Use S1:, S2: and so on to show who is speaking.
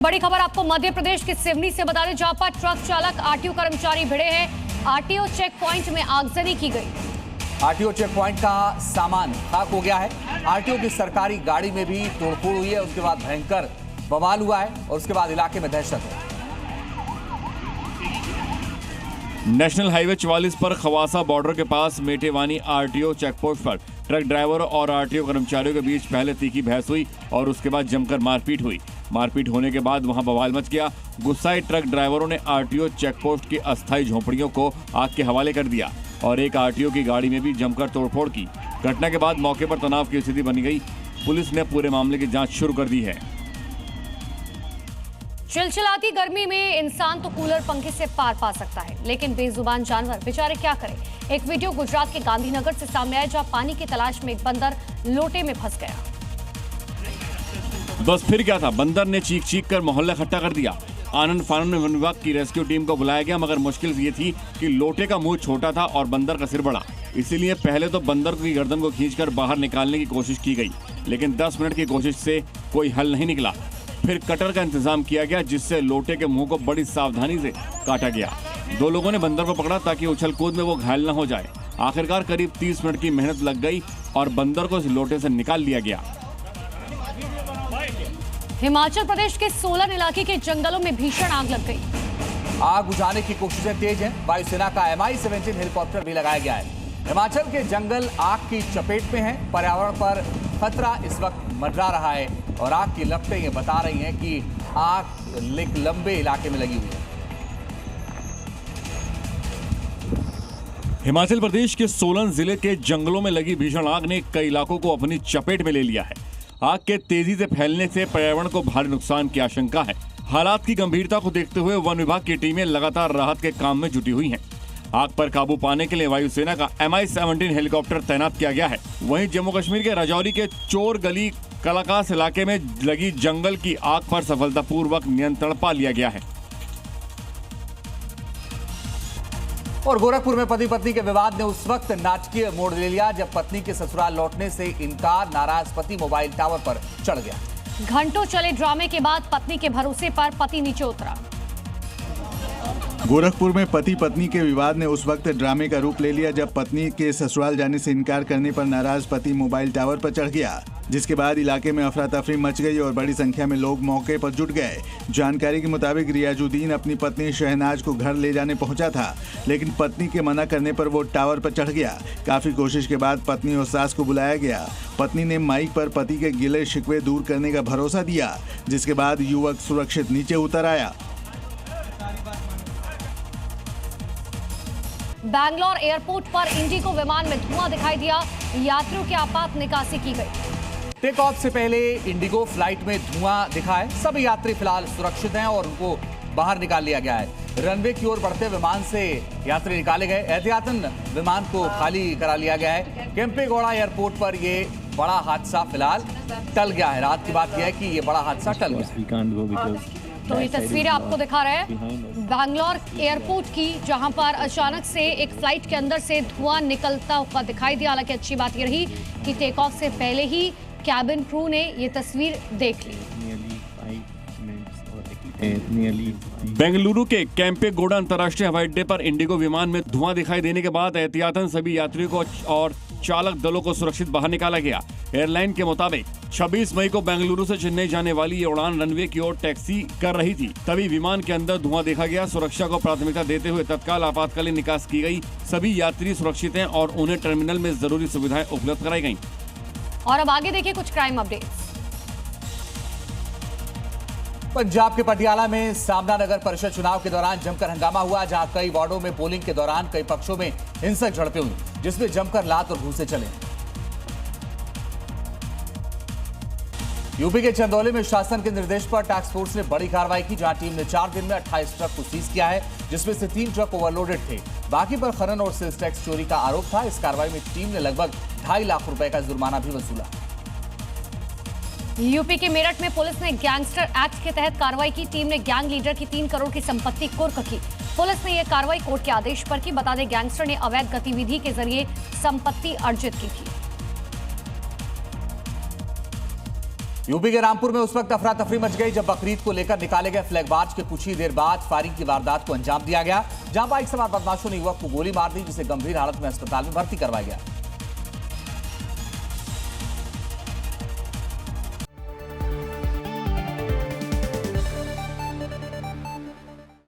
S1: बड़ी खबर आपको मध्य प्रदेश के सिवनी से बता दें, जहां पर ट्रक चालक आरटीओ कर्मचारी भिड़े हैं। आरटीओ चेक पॉइंट में आगजनी की गई।
S2: आरटीओ चेक पॉइंट का सामान खाक हो गया है। आरटीओ की सरकारी गाड़ी में भी तोड़फोड़ हुई है। उसके बाद भयंकर बवाल हुआ है और उसके बाद इलाके में दहशत है।
S3: नेशनल हाईवे 44 पर खवासा बॉर्डर के पास मेटेवानी आरटीओ चेकपोस्ट पर ट्रक ड्राइवर और आरटीओ कर्मचारियों के बीच पहले तीखी बहस हुई और उसके बाद जमकर मारपीट हुई। मारपीट होने के बाद वहां बवाल मच गया। गुस्साए ट्रक ड्राइवरों ने आरटीओ चेकपोस्ट की अस्थायी झोपड़ियों को आग के हवाले कर दिया और एक आरटीओ की गाड़ी में भी जमकर तोड़फोड़ की। घटना के बाद मौके पर तनाव की स्थिति बनी गई। पुलिस ने पूरे मामले की जांच शुरू कर दी है।
S1: चिलचिलाती गर्मी में इंसान तो कूलर पंखे से पार पा सकता है, लेकिन बेजुबान जानवर बेचारे क्या करें। एक वीडियो गुजरात के गांधीनगर से सामने आया, जहां पानी की तलाश में एक बंदर लोटे में फंस गया।
S3: बस फिर क्या था, बंदर ने चीख चीख कर मोहल्ला इकट्ठा कर दिया। आनंद फानन में वन विभाग की रेस्क्यू टीम को बुलाया गया, मगर मुश्किल ये थी कि लोटे का मुंह छोटा था और बंदर का सिर बड़ा। इसीलिए पहले तो बंदर की गर्दन को खींचकर बाहर निकालने की कोशिश की गई, लेकिन 10 मिनट की कोशिश से कोई हल नहीं निकला। फिर कटर का इंतजाम किया गया, जिससे लोटे के मुंह को बड़ी सावधानी से काटा गया। 2 लोगों ने बंदर को पकड़ा ताकि उछल कूद में वो घायल न हो जाए। आखिरकार करीब 30 मिनट की मेहनत लग गई और बंदर को इस लोटे से निकाल लिया गया।
S1: हिमाचल प्रदेश के सोलन इलाके के जंगलों में भीषण आग लग गई।
S2: आग बुझाने की कोशिशें तेज हैं। वायुसेना का MI-17 हेलीकॉप्टर भी लगाया गया है। हिमाचल के जंगल आग की चपेट में हैं। पर्यावरण पर खतरा इस वक्त मंडरा रहा है और आग की लपटें ये बता रही हैं कि आग एक लंबे इलाके में लगी हुई है।
S3: हिमाचल प्रदेश के सोलन जिले के जंगलों में लगी भीषण आग ने कई इलाकों को अपनी चपेट में ले लिया है। आग के तेजी से फैलने से पर्यावरण को भारी नुकसान की आशंका है। हालात की गंभीरता को देखते हुए वन विभाग की टीमें लगातार राहत के काम में जुटी हुई हैं। आग पर काबू पाने के लिए वायुसेना का MI-17 हेलीकॉप्टर तैनात किया गया है। वहीं जम्मू कश्मीर के राजौरी के चोर गली कलाकास इलाके में लगी जंगल की आग पर सफलतापूर्वक नियंत्रण पा लिया गया है।
S2: और गोरखपुर में पति पत्नी के विवाद ने उस वक्त नाटकीय मोड़ ले लिया, जब पत्नी के ससुराल लौटने से इनकार, नाराज पति मोबाइल टावर पर चढ़ गया।
S1: घंटों चले ड्रामे के बाद पत्नी के भरोसे पर पति नीचे उतरा।
S4: गोरखपुर में पति पत्नी के विवाद ने उस वक्त ड्रामे का रूप ले लिया, जब पत्नी के ससुराल जाने से इनकार करने पर नाराज पति मोबाइल टावर पर चढ़ गया, जिसके बाद इलाके में अफरा तफरी मच गई और बड़ी संख्या में लोग मौके पर जुट गए। जानकारी के मुताबिक रियाजुद्दीन अपनी पत्नी शहनाज को घर ले जाने पहुंचा था, लेकिन पत्नी के मना करने पर वो टावर पर चढ़ गया। काफी कोशिश के बाद पत्नी और सास को बुलाया गया। पत्नी ने माइक पर पति के गिले शिकवे दूर करने का भरोसा दिया, जिसके बाद युवक सुरक्षित नीचे उतर आया।
S1: बैंगलोर एयरपोर्ट पर इंडिगो विमान में धुआं दिखाई दिया। यात्रियों की आपात निकासी की गई।
S2: टेक ऑफ से पहले इंडिगो फ्लाइट में धुआं दिखा है। सभी यात्री फिलहाल सुरक्षित हैं और उनको बाहर निकाल लिया गया है। रनवे की ओर बढ़ते विमान से यात्री निकाले गए। एहतियातन विमान को खाली करा लिया गया है। केम्पेगौड़ा एयरपोर्ट पर ये बड़ा हादसा फिलहाल टल गया है। रात की बात यह है कि ये बड़ा हादसा टल गया।
S1: तो ये तस्वीरें आपको दिखा रहे हैं बैंगलोर एयरपोर्ट की, जहां पर अचानक से एक फ्लाइट के अंदर से धुआं निकलता हुआ दिखाई दिया। हालांकि अच्छी बात ये रही कि टेक ऑफ से पहले ही कैबिन क्रू ने ये तस्वीर देख ली।
S3: बेंगलुरु के केम्पेगौड़ा अंतर्राष्ट्रीय हवाई अड्डे पर इंडिगो विमान में धुआं दिखाई देने के बाद एहतियातन सभी यात्रियों को और चालक दलों को सुरक्षित बाहर निकाला गया। एयरलाइन के मुताबिक 26 मई को बेंगलुरु से चेन्नई जाने वाली ये उड़ान रनवे की ओर टैक्सी कर रही थी, तभी विमान के अंदर धुआं देखा गया। सुरक्षा को प्राथमिकता देते हुए तत्काल आपातकालीन निकास की गई। सभी यात्री सुरक्षित हैं और उन्हें टर्मिनल में जरूरी सुविधाएं उपलब्ध कराई गई।
S1: और अब आगे देखिए कुछ क्राइम अपडेट्स।
S2: पंजाब के पटियाला में सामना नगर परिषद चुनाव के दौरान जमकर हंगामा हुआ, जहां कई वार्डों में पोलिंग के दौरान कई पक्षों में हिंसक झड़पें हुई, जिसमें जमकर लात और घूंसे चले। यूपी के चंदौली में शासन के निर्देश पर टास्क फोर्स ने बड़ी कार्रवाई की, जहां टीम ने 4 दिन में 28 ट्रक को सीज किया है, जिसमें से 3 ट्रक ओवरलोडेड थे। बाकी पर खनन और सेल्स टैक्स चोरी का आरोप था। इस कार्रवाई में टीम ने लगभग 2.5 लाख रुपए का जुर्माना भी वसूला।
S1: यूपी के मेरठ में पुलिस ने गैंगस्टर एक्ट के तहत कार्रवाई की। टीम ने गैंग लीडर की 3 करोड़ की संपत्ति कुर्क की। पुलिस ने यह कार्रवाई कोर्ट के आदेश पर की। बता दें, गैंगस्टर ने अवैध गतिविधि के जरिए संपत्ति अर्जित की थी।
S2: यूपी के रामपुर में उस वक्त अफरा तफरी मच गई जब बकरीद को लेकर निकाले गए फ्लैग मार्च के कुछ ही देर बाद फायरिंग की वारदात को अंजाम दिया गया, जहां बाइक सवार बदमाशों ने युवक को गोली मार दी, जिसे गंभीर हालत में अस्पताल में भर्ती करवाया गया।